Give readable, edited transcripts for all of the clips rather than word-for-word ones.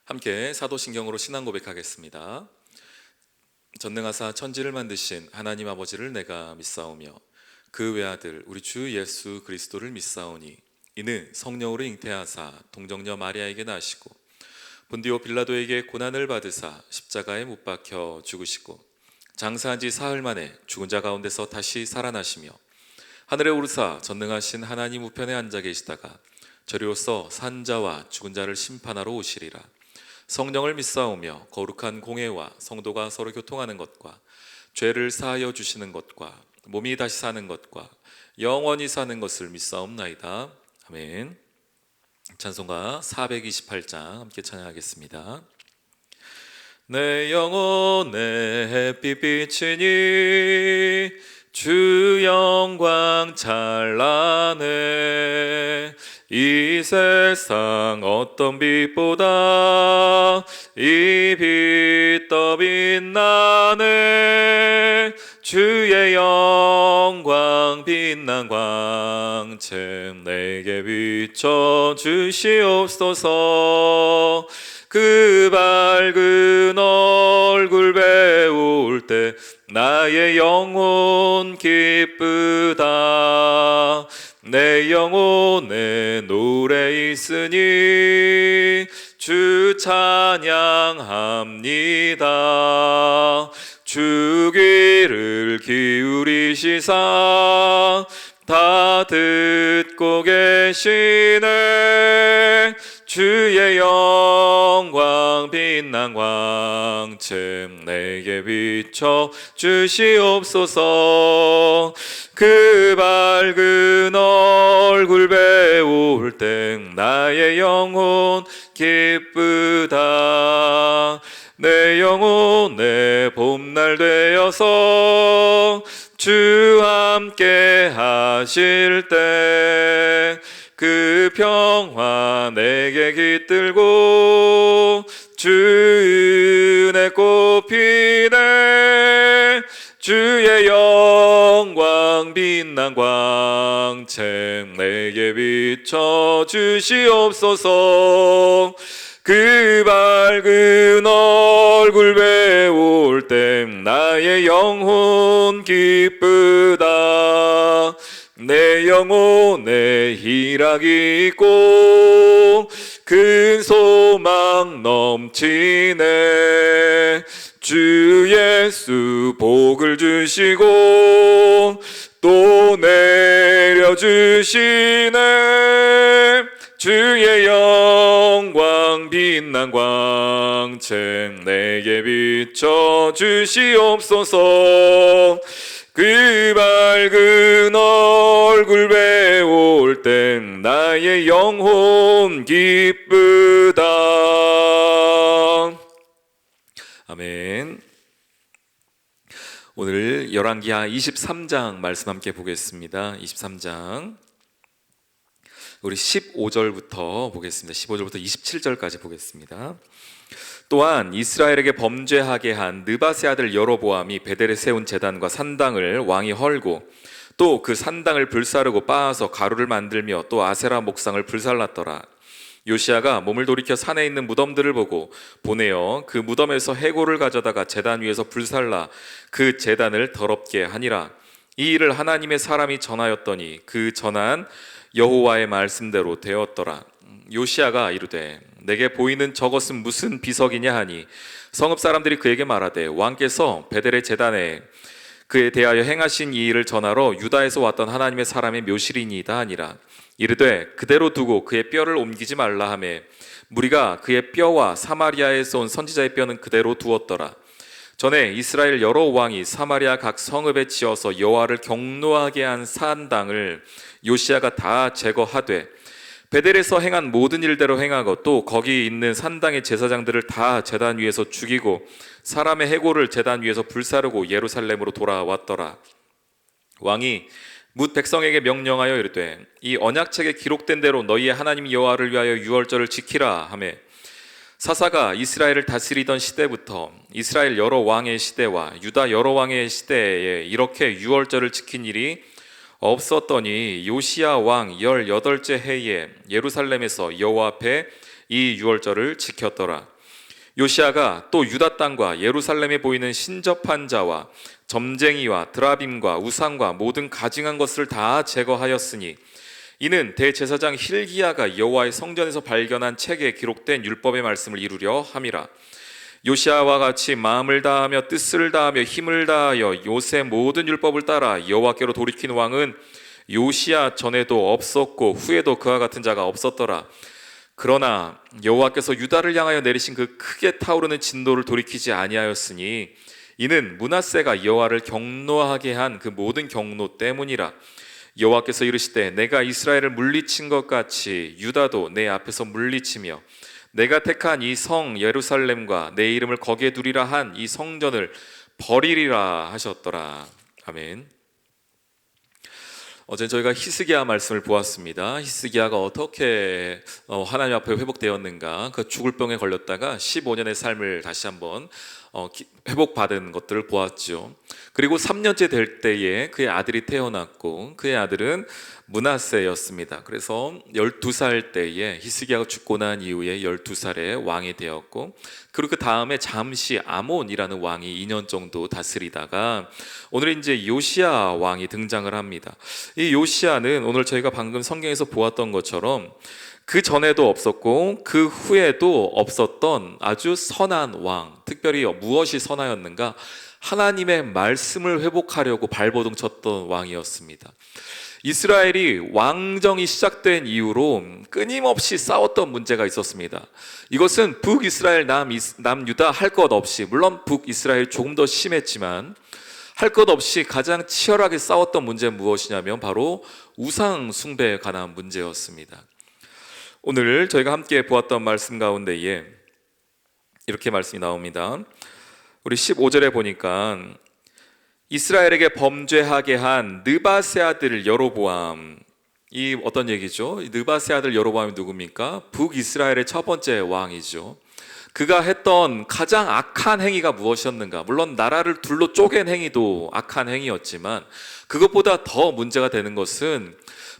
함께 사도신경으로 신앙 고백하겠습니다. 전능하사 천지를 만드신 하나님 아버지를 내가 믿사오며 그 외아들 우리 주 예수 그리스도를 믿사오니 이는 성령으로 잉태하사 동정녀 마리아에게 나시고 본디오 빌라도에게 고난을 받으사 십자가에 못 박혀 죽으시고 장사한 지 사흘 만에 죽은 자 가운데서 다시 살아나시며 하늘에 오르사 전능하신 하나님 우편에 앉아 계시다가 저리로서 산 자와 죽은 자를 심판하러 오시리라. 성령을 믿사오며 거룩한 공회와 성도가 서로 교통하는 것과 죄를 사하여 주시는 것과 몸이 다시 사는 것과 영원히 사는 것을 믿사옵나이다. 아멘. 찬송가 428장 함께 찬양하겠습니다. 내 영혼의 햇빛 비치니 주 영광 찬란해. 이 세상 어떤 빛보다 이 빛 더 빛나네. 주의 영광 빛난 광채 내게 비춰 주시옵소서. 그 밝은 얼굴 배울 때 나의 영혼 기쁘다. 내 영혼에 노래 있으니 주 찬양합니다. 주 귀를 기울이시사 다 듣고 계시네. 주의 영광 빛난 광채 내게 비춰 주시옵소서. 그 밝은 얼굴 배울 때 나의 영혼 기쁘다. 내 영혼의 봄날 되어서 주 함께 하실 때 그 평화 내게 깃들고 주 은혜 꽃피네. 주의 영광 빛난 광채 내게 비춰 주시옵소서. 그 밝은 얼굴 배울 때 나의 영혼 기쁘다. 내 영혼에 희락이 있고 큰 소망 넘치네. 주 예수 복을 주시고 또 내려주시네. 주의 영광 빛난 광채 내게 비춰 주시옵소서. 그 밝은 얼굴 배울 땐 나의 영혼 기쁘다. 아멘. 오늘 열왕기하 23장 말씀 함께 보겠습니다. 23장 우리 15절부터 보겠습니다. 15절부터 27절까지 보겠습니다. 또한 이스라엘에게 범죄하게 한 느밧의 아들 여로보암이 베델에 세운 제단과 산당을 왕이 헐고 또 그 산당을 불사르고 빻아서 가루를 만들며 또 아세라 목상을 불살랐더라. 요시야가 몸을 돌이켜 산에 있는 무덤들을 보고 보내어 그 무덤에서 해골을 가져다가 제단 위에서 불살라 그 제단을 더럽게 하니라. 이 일을 하나님의 사람이 전하였더니 그 전한 여호와의 말씀대로 되었더라. 요시야가 이르되 내게 보이는 저것은 무슨 비석이냐 하니 성읍 사람들이 그에게 말하되 왕께서 베델의 제단에 그에 대하여 행하신 이 일을 전하러 유다에서 왔던 하나님의 사람의 묘실이니이다 하니라. 이르되 그대로 두고 그의 뼈를 옮기지 말라 하매 무리가 그의 뼈와 사마리아에서 온 선지자의 뼈는 그대로 두었더라. 전에 이스라엘 여러 왕이 사마리아 각 성읍에 지어서 여호와를 경노하게 한 산당을 요시야가 다 제거하되 베델에서 행한 모든 일대로 행하고 또 거기 있는 산당의 제사장들을 다 제단 위에서 죽이고 사람의 해골을 제단 위에서 불사르고 예루살렘으로 돌아왔더라. 왕이 뭇 백성에게 명령하여 이르되 이 언약책에 기록된 대로 너희의 하나님 여호와를 위하여 유월절을 지키라 하매 사사가 이스라엘을 다스리던 시대부터 이스라엘 여러 왕의 시대와 유다 여러 왕의 시대에 이렇게 유월절을 지킨 일이 없었더니 요시야 왕 18째 해에 예루살렘에서 여호와 앞에 이 유월절을 지켰더라. 요시야가 또 유다 땅과 예루살렘에 보이는 신접한 자와 점쟁이와 드라빔과 우상과 모든 가증한 것을 다 제거하였으니 이는 대제사장 힐기야가 여호와의 성전에서 발견한 책에 기록된 율법의 말씀을 이루려 함이라. 요시야와 같이 마음을 다하며 뜻을 다하며 힘을 다하여 요새 모든 율법을 따라 여호와께로 돌이킨 왕은 요시야 전에도 없었고 후에도 그와 같은 자가 없었더라. 그러나 여호와께서 유다를 향하여 내리신 그 크게 타오르는 진노를 돌이키지 아니하였으니 이는 므낫세가 여호와를 경노하게 한 그 모든 경노 때문이라. 여호와께서 이르시되 내가 이스라엘을 물리친 것 같이 유다도 내 앞에서 물리치며 내가 택한 이 성 예루살렘과 내 이름을 거기에 두리라 한 이 성전을 버리리라 하셨더라. 아멘. 어제 저희가 히스기야 말씀을 보았습니다. 히스기야가 어떻게 하나님 앞에 회복되었는가, 그 죽을 병에 걸렸다가 15년의 삶을 다시 한번 회복받은 것들을 보았죠. 그리고 3년째 될 때에 그의 아들이 태어났고 그의 아들은 므낫세였습니다. 그래서 12살 때에 히스기야가 죽고 난 이후에 12살에 왕이 되었고, 그리고 그 다음에 잠시 아몬이라는 왕이 2년 정도 다스리다가 오늘 이제 요시야 왕이 등장을 합니다. 이 요시야는 오늘 저희가 방금 성경에서 보았던 것처럼 그 전에도 없었고 그 후에도 없었던 아주 선한 왕. 특별히 무엇이 선하였는가? 하나님의 말씀을 회복하려고 발버둥 쳤던 왕이었습니다. 이스라엘이 왕정이 시작된 이후로 끊임없이 싸웠던 문제가 있었습니다. 이것은 북이스라엘, 남유다 할 것 없이, 물론 북이스라엘 조금 더 심했지만 할 것 없이 가장 치열하게 싸웠던 문제는 무엇이냐면 바로 우상 숭배에 관한 문제였습니다. 오늘 저희가 함께 보았던 말씀 가운데에 이렇게 말씀이 나옵니다. 우리 15절에 보니까 이스라엘에게 범죄하게 한 느바세 아들 여로보암, 이 어떤 얘기죠? 느바세 아들 여로보암이 누굽니까? 북이스라엘의 첫 번째 왕이죠. 그가 했던 가장 악한 행위가 무엇이었는가? 물론 나라를 둘로 쪼갠 행위도 악한 행위였지만 그것보다 더 문제가 되는 것은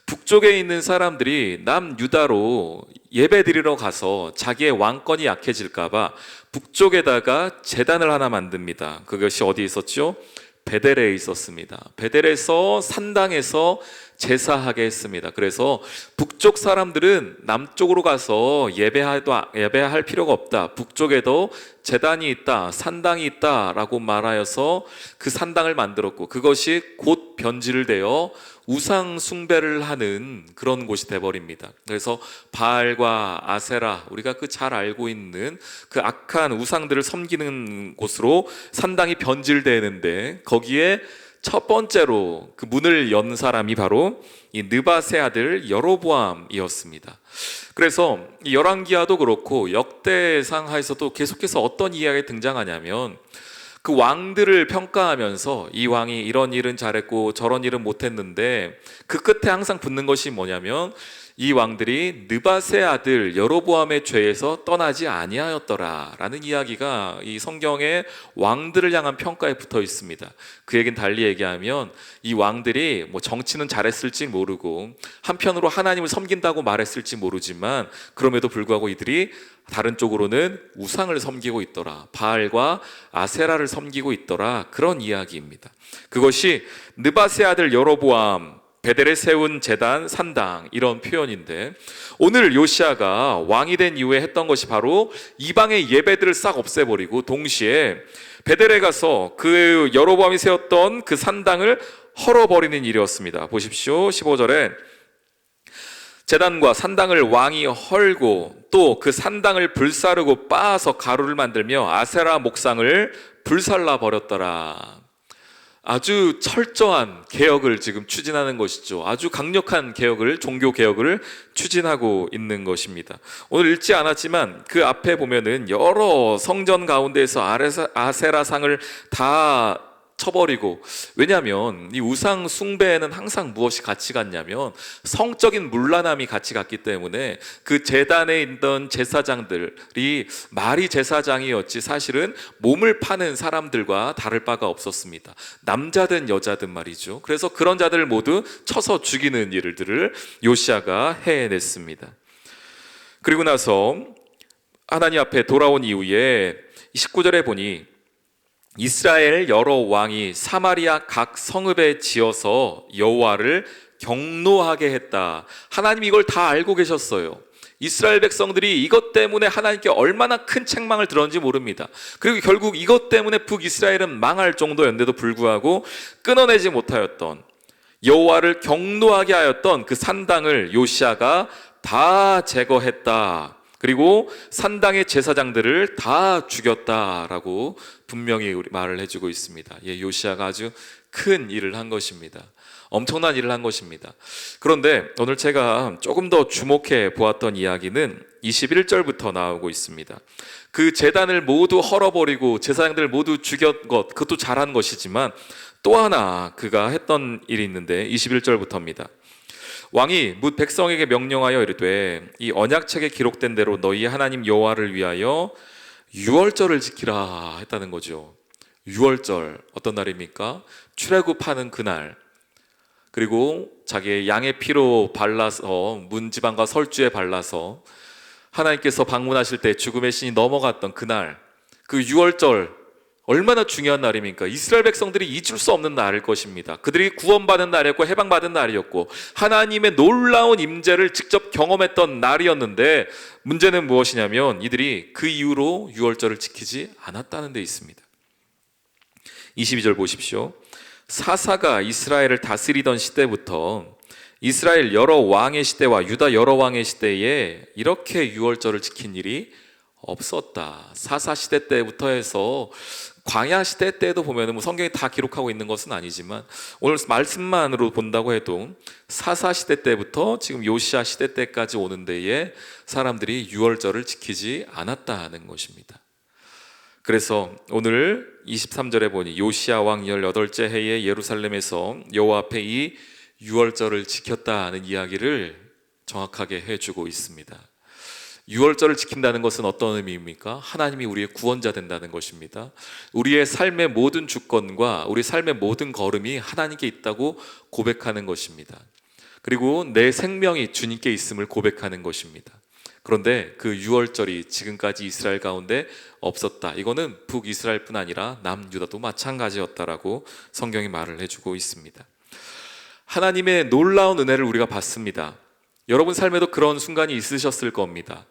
북쪽에 있는 사람들이 남유다로 예배드리러 가서 자기의 왕권이 약해질까봐 북쪽에다가 제단을 하나 만듭니다. 그것이 어디 있었죠? 베델에 있었습니다. 베델에서 산당에서 제사하게 했습니다. 그래서 북쪽 사람들은 남쪽으로 가서 예배할 필요가 없다. 북쪽에도 제단이 있다, 산당이 있다라고 말하여서 그 산당을 만들었고, 그것이 곧 변질되어 우상 숭배를 하는 그런 곳이 돼버립니다. 그래서 바알과 아세라, 우리가 그 잘 알고 있는 그 악한 우상들을 섬기는 곳으로 산당이 변질되는데, 거기에 첫 번째로 그 문을 연 사람이 바로 이 느바세 아들 여로보암이었습니다. 그래서 이 열왕기하도 그렇고 역대상하에서도 계속해서 어떤 이야기가 등장하냐면, 그 왕들을 평가하면서 이 왕이 이런 일은 잘했고 저런 일은 못했는데 그 끝에 항상 붙는 것이 뭐냐면, 이 왕들이 느바세 아들 여로보암의 죄에서 떠나지 아니하였더라 라는 이야기가 이 성경의 왕들을 향한 평가에 붙어 있습니다. 그 얘기는 달리 얘기하면 이 왕들이 뭐 정치는 잘했을지 모르고 한편으로 하나님을 섬긴다고 말했을지 모르지만 그럼에도 불구하고 이들이 다른 쪽으로는 우상을 섬기고 있더라, 바알과 아세라를 섬기고 있더라, 그런 이야기입니다. 그것이 느바세 아들 여로보암, 베델에 세운 제단, 산당, 이런 표현인데, 오늘 요시야가 왕이 된 이후에 했던 것이 바로 이방의 예배들을 싹 없애버리고 동시에 베델에 가서 그 여로보암이 세웠던 그 산당을 헐어버리는 일이었습니다. 보십시오. 15절에 제단과 산당을 왕이 헐고 또 그 산당을 불사르고 빻아서 가루를 만들며 아세라 목상을 불살라 버렸더라. 아주 철저한 개혁을 지금 추진하는 것이죠. 아주 강력한 개혁을, 종교 개혁을 추진하고 있는 것입니다. 오늘 읽지 않았지만 그 앞에 보면은 여러 성전 가운데에서 아세라상을 다 쳐버리고, 왜냐하면 이 우상 숭배에는 항상 무엇이 같이 갔냐면 성적인 문란함이 같이 갔기 때문에 그 제단에 있던 제사장들이 말이 제사장이었지 사실은 몸을 파는 사람들과 다를 바가 없었습니다. 남자든 여자든 말이죠. 그래서 그런 자들을 모두 쳐서 죽이는 일들을 요시야가 해냈습니다. 그리고 나서 하나님 앞에 돌아온 이후에 19절에 보니 이스라엘 여러 왕이 사마리아 각 성읍에 지어서 여호와를 경노하게 했다. 하나님 이걸 다 알고 계셨어요. 이스라엘 백성들이 이것 때문에 하나님께 얼마나 큰 책망을 들었는지 모릅니다. 그리고 결국 이것 때문에 북이스라엘은 망할 정도였는데도 불구하고 끊어내지 못하였던, 여호와를 경노하게 하였던 그 산당을 요시야가 다 제거했다. 그리고 산당의 제사장들을 다 죽였다라고 분명히 말을 해주고 있습니다. 요시야가 아주 큰 일을 한 것입니다. 엄청난 일을 한 것입니다. 그런데 오늘 제가 조금 더 주목해 보았던 이야기는 21절부터 나오고 있습니다. 그 제단을 모두 헐어버리고 제사장들을 모두 죽였 것, 그것도 잘한 것이지만 또 하나 그가 했던 일이 있는데 21절부터입니다. 왕이 뭇 백성에게 명령하여 이르되 이 언약책에 기록된 대로 너희 하나님 여호와를 위하여 유월절을 지키라 했다는 거죠. 유월절 어떤 날입니까? 출애굽하는 그날, 그리고 자기의 양의 피로 발라서 문지방과 설주에 발라서 하나님께서 방문하실 때 죽음의 신이 넘어갔던 그날, 그 유월절 얼마나 중요한 날입니까? 이스라엘 백성들이 잊을 수 없는 날일 것입니다. 그들이 구원받은 날이었고 해방받은 날이었고 하나님의 놀라운 임재를 직접 경험했던 날이었는데, 문제는 무엇이냐면 이들이 그 이후로 유월절을 지키지 않았다는 데 있습니다. 22절 보십시오. 사사가 이스라엘을 다스리던 시대부터 이스라엘 여러 왕의 시대와 유다 여러 왕의 시대에 이렇게 유월절을 지킨 일이 없었다. 사사 시대 때부터 해서 광야 시대 때도 보면 성경이 다 기록하고 있는 것은 아니지만 오늘 말씀만으로 본다고 해도 사사 시대 때부터 지금 요시야 시대 때까지 오는 데에 사람들이 유월절을 지키지 않았다는 것입니다. 그래서 오늘 23절에 보니 요시야 왕 18째 해에 예루살렘에서 여호와 앞에 이 유월절을 지켰다는 이야기를 정확하게 해주고 있습니다. 유월절을 지킨다는 것은 어떤 의미입니까? 하나님이 우리의 구원자 된다는 것입니다. 우리의 삶의 모든 주권과 우리 삶의 모든 걸음이 하나님께 있다고 고백하는 것입니다. 그리고 내 생명이 주님께 있음을 고백하는 것입니다. 그런데 그 유월절이 지금까지 이스라엘 가운데 없었다. 이거는 북이스라엘뿐 아니라 남유다도 마찬가지였다라고 성경이 말을 해주고 있습니다. 하나님의 놀라운 은혜를 우리가 받습니다. 여러분 삶에도 그런 순간이 있으셨을 겁니다.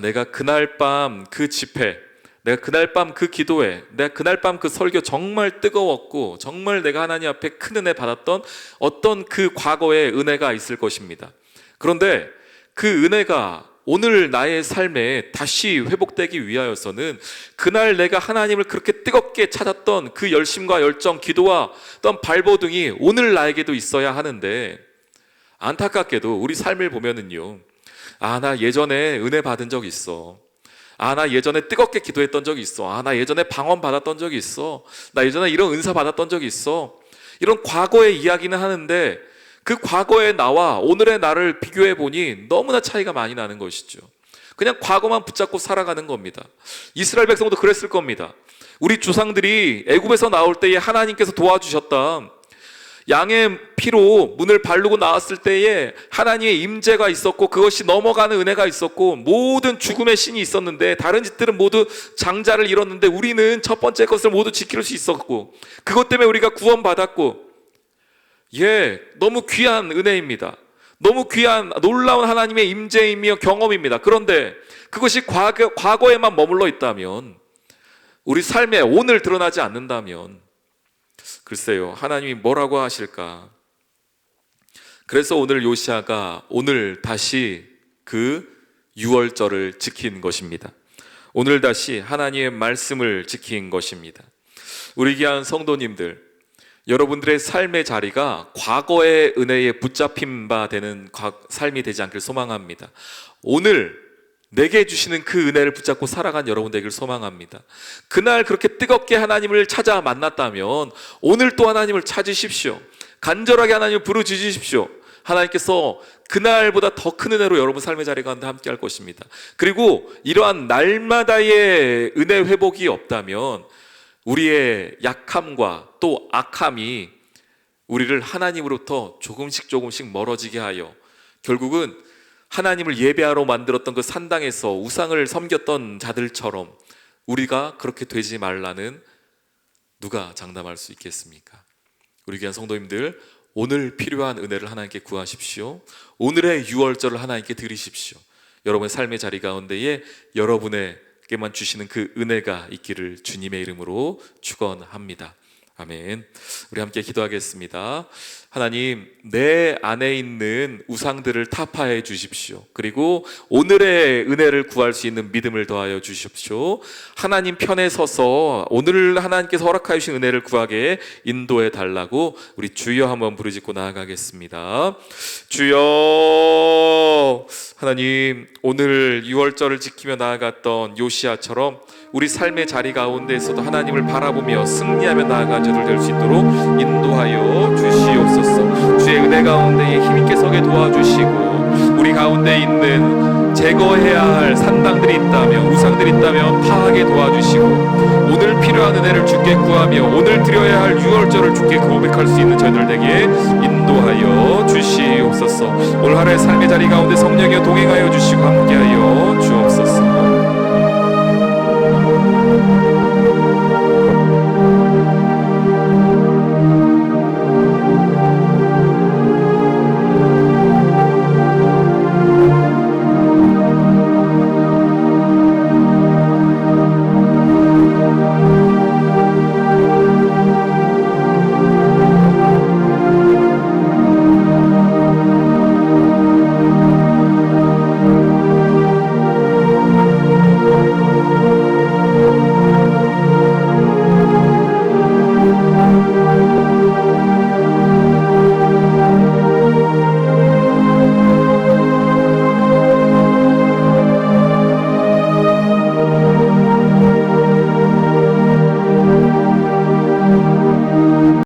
내가 그날 밤 그 집회, 내가 그날 밤 그 기도회, 내가 그날 밤 그 설교 정말 뜨거웠고 정말 내가 하나님 앞에 큰 은혜 받았던 어떤 그 과거의 은혜가 있을 것입니다. 그런데 그 은혜가 오늘 나의 삶에 다시 회복되기 위하여서는 그날 내가 하나님을 그렇게 뜨겁게 찾았던 그 열심과 열정, 기도와 어떤 발버둥이 오늘 나에게도 있어야 하는데, 안타깝게도 우리 삶을 보면은요, 나 예전에 은혜 받은 적 있어. 나 예전에 뜨겁게 기도했던 적이 있어. 나 예전에 방언 받았던 적이 있어. 나 예전에 이런 은사 받았던 적이 있어. 이런 과거의 이야기는 하는데 그 과거의 나와 오늘의 나를 비교해 보니 너무나 차이가 많이 나는 것이죠. 그냥 과거만 붙잡고 살아가는 겁니다. 이스라엘 백성도 그랬을 겁니다. 우리 조상들이 애굽에서 나올 때에 하나님께서 도와주셨다. 양의 피로 문을 바르고 나왔을 때에 하나님의 임재가 있었고 그것이 넘어가는 은혜가 있었고 모든 죽음의 신이 있었는데 다른 짓들은 모두 장자를 잃었는데 우리는 첫 번째 것을 모두 지킬 수 있었고 그것 때문에 우리가 구원받았고, 너무 귀한 은혜입니다. 너무 귀한 놀라운 하나님의 임재이며 경험입니다. 그런데 그것이 과거에만 머물러 있다면, 우리 삶에 오늘 드러나지 않는다면 글쎄요, 하나님이 뭐라고 하실까? 그래서 오늘 요시야가 오늘 다시 그 유월절을 지킨 것입니다. 오늘 다시 하나님의 말씀을 지킨 것입니다. 우리 귀한 성도님들, 여러분들의 삶의 자리가 과거의 은혜에 붙잡힌 바 되는 삶이 되지 않길 소망합니다. 오늘 내게 주시는 그 은혜를 붙잡고 살아간 여러분 되기를 소망합니다. 그날 그렇게 뜨겁게 하나님을 찾아 만났다면 오늘 또 하나님을 찾으십시오. 간절하게 하나님을 부르짖으십시오. 하나님께서 그날보다 더 큰 은혜로 여러분 삶의 자리 가운데 함께 할 것입니다. 그리고 이러한 날마다의 은혜 회복이 없다면 우리의 약함과 또 악함이 우리를 하나님으로부터 조금씩 멀어지게 하여 결국은 하나님을 예배하러 만들었던 그 산당에서 우상을 섬겼던 자들처럼 우리가 그렇게 되지 말라는 누가 장담할 수 있겠습니까? 우리 귀한 성도님들, 오늘 필요한 은혜를 하나님께 구하십시오. 오늘의 유월절을 하나님께 드리십시오. 여러분의 삶의 자리 가운데에 여러분에게만 주시는 그 은혜가 있기를 주님의 이름으로 축원합니다. 아멘. 우리 함께 기도하겠습니다. 하나님, 내 안에 있는 우상들을 타파해 주십시오. 그리고 오늘의 은혜를 구할 수 있는 믿음을 더하여 주십시오. 하나님 편에 서서 오늘 하나님께서 허락하여 주신 은혜를 구하게 인도해 달라고 우리 주여 한번 부르짖고 나아가겠습니다. 주여. 하나님, 오늘 유월절을 지키며 나아갔던 요시야처럼 우리 삶의 자리 가운데에서도 하나님을 바라보며 승리하며 나아간 저들 될 수 있도록 인도하여 주시옵소서. 주의 은혜 가운데에 힘있게 서게 도와주시고, 우리 가운데 있는 제거해야 할 산당들이 있다면, 우상들이 있다면 파하게 도와주시고, 오늘 필요한 은혜를 주께 구하며 오늘 드려야 할 유월절을 주께 고백할 수 있는 저희들에게 인도하여 주시옵소서. 올 하루의 삶의 자리 가운데 성령이여 동행하여 주시고 함께하여 주옵소서.